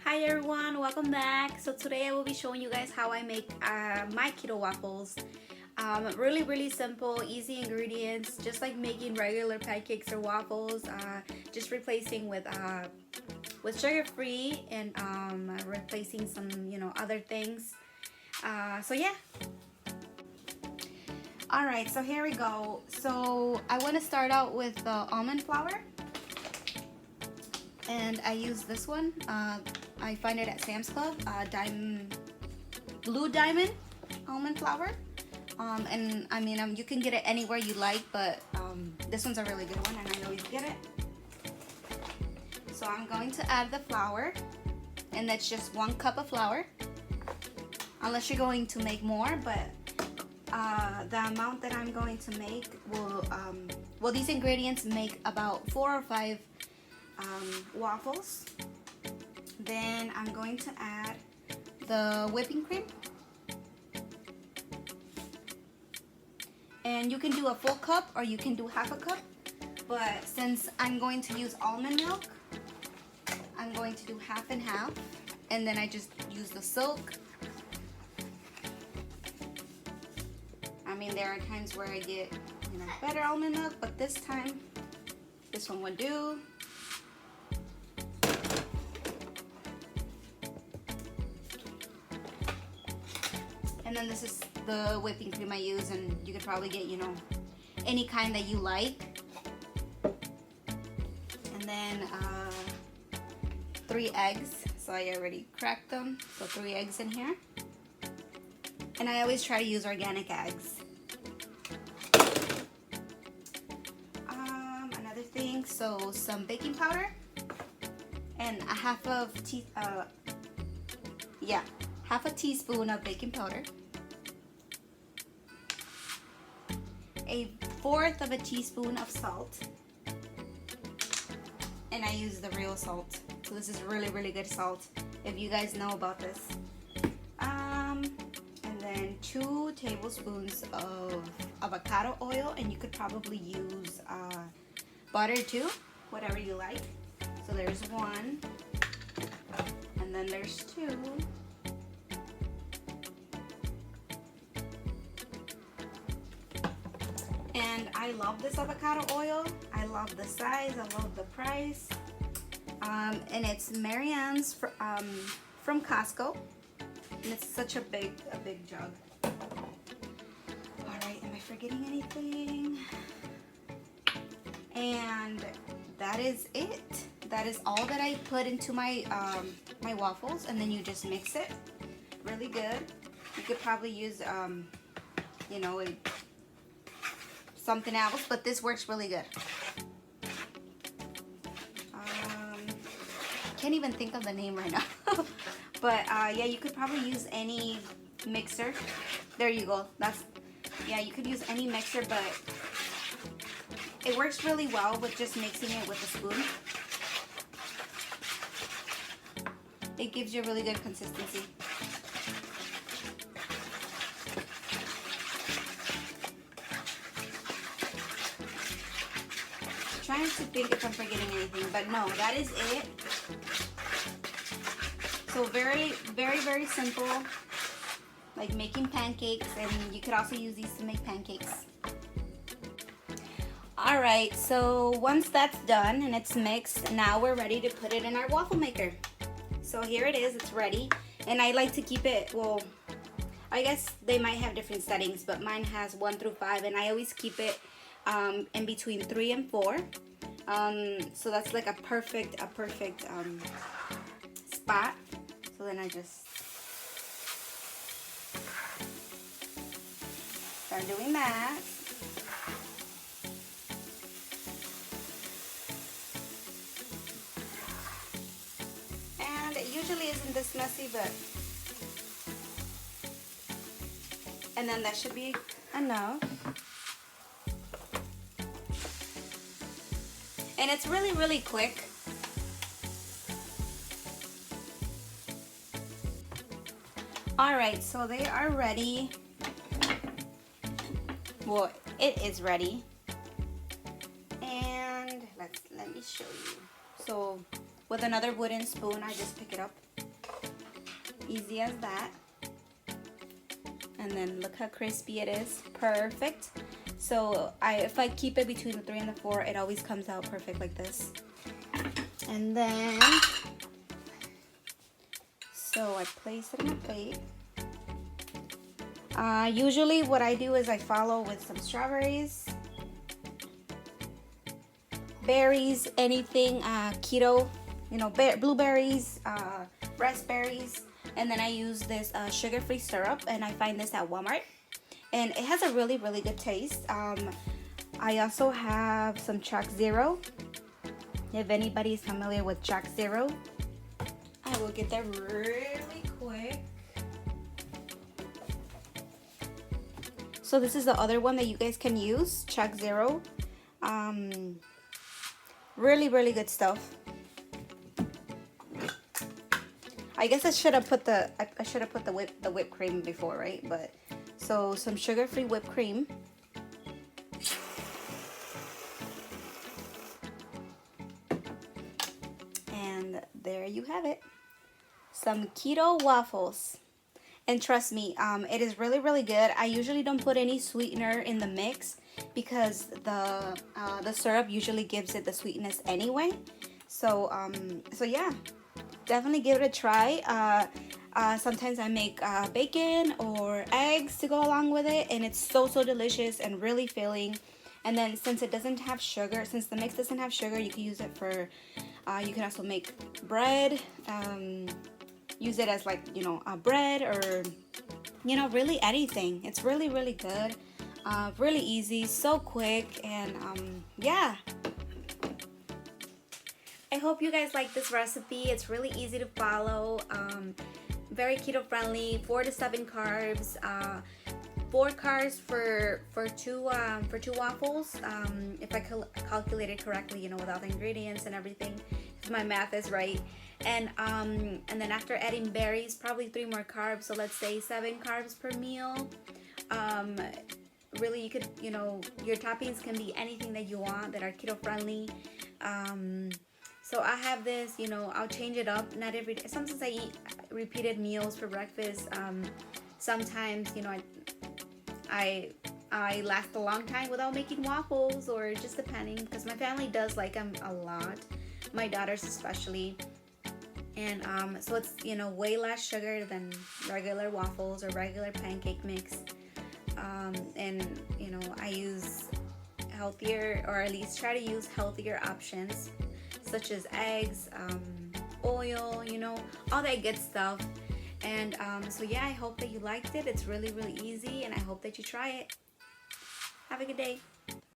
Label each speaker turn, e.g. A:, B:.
A: Hi everyone, welcome back. So today I will be showing you guys how I make my keto waffles. Really simple, easy ingredients, just like making regular pancakes or waffles. Just replacing with sugar-free and replacing some other things. So yeah. All right, so here we go. So I want to start out with the almond flour. And I use this one. I find it at Sam's Club, Blue Diamond almond flour. And I mean, you can get it anywhere you like, but this one's a really good one, and I always get it. So I'm going to add the flour, and that's just 1 cup of flour. Unless you're going to make more, but the amount that I'm going to make will, these ingredients make about 4 or 5 waffles. Then I'm going to add the whipping cream, and you can do a full cup or you can do half a cup, but since I'm going to use almond milk, I'm going to do half and half, and then I just use the silk. I mean, there are times where I get better almond milk, but this time this one would do. And then this is the whipping cream I use, and you could probably get, any kind that you like. And then 3 eggs. So I already cracked them. So 3 eggs in here. And I always try to use organic eggs. Another thing, so some baking powder and half a teaspoon of baking powder, 1/4 of a teaspoon of salt, and I use the real salt. So this is really good salt, if you guys know about this. And then 2 tablespoons of avocado oil, and you could probably use butter too, whatever you like. So there's 1, and then there's 2. And I love this avocado oil. I love the size, I love the price. And it's Marianne's from Costco. And it's such a big jug. Alright, am I forgetting anything? And that is it. That is all that I put into my my waffles, and then you just mix it really good. You could probably use something else, but this works really good. Can't even think of the name right now. But yeah, you could probably use any mixer. There you go. You could use any mixer, but it works really well with just mixing it with a spoon. It gives you a really good consistency. Trying to think if I'm forgetting anything, but no, that is it. So very simple, like making pancakes, and you could also use these to make pancakes. All right, so once that's done and it's mixed, now we're ready to put it in our waffle maker. So here it is, it's ready, and I like to keep it, well, I guess they might have different settings, but mine has 1 through 5, and I always keep it in between 3 and 4. So that's like a perfect spot. So then I just start doing that. And it usually isn't this messy, but and then that should be enough. And it's really quick. Alright, so they are ready. Well, it is ready. And let me show you. So with another wooden spoon. I just pick it up. Easy as that. And then look how crispy it is. Perfect. So if I keep it between the 3 and the 4, it always comes out perfect like this. And then, so I place it on a plate. Usually what I do is I follow with some strawberries, berries, anything keto, you know, blueberries, raspberries, and then I use this sugar-free syrup, and I find this at Walmart, and it has a really good taste. I also have some Choc Zero. If anybody's familiar with Choc Zero, I will get that really quick. So this is the other one that you guys can use, Choc Zero. Really good stuff. I guess I should have put the whipped cream before, right? But so some sugar-free whipped cream. And there you have it. Some keto waffles. And trust me, it is really good. I usually don't put any sweetener in the mix because the syrup usually gives it the sweetness anyway. So so yeah, definitely give it a try. Sometimes I make bacon or eggs to go along with it, and it's so delicious and really filling. And then since it doesn't have sugar, since the mix doesn't have sugar, you can use it for, you can also make bread, use it as like, you know, a bread, or, you know, really anything. It's really good, really easy, so quick, and yeah. I hope you guys like this recipe. It's really easy to follow, very keto friendly, 4 to 7 carbs, 4 carbs for two waffles, if I calculated correctly, you know, without the ingredients and everything, if my math is right. And then after adding berries, probably 3 more carbs, so let's say 7 carbs per meal. Really, you could, you know, your toppings can be anything that you want that are keto friendly. So I have this, you know, I'll change it up, not every day. Sometimes I eat repeated meals for breakfast. Sometimes, you know, I last a long time without making waffles, or just depending, because my family does like them a lot, my daughters especially. And so it's, you know, way less sugar than regular waffles or regular pancake mix. And, you know, I use healthier, or at least try to use healthier options, such as eggs, oil, you know, all that good stuff. And so yeah, I hope that you liked it. It's really easy, and I hope that you try it. Have a good day.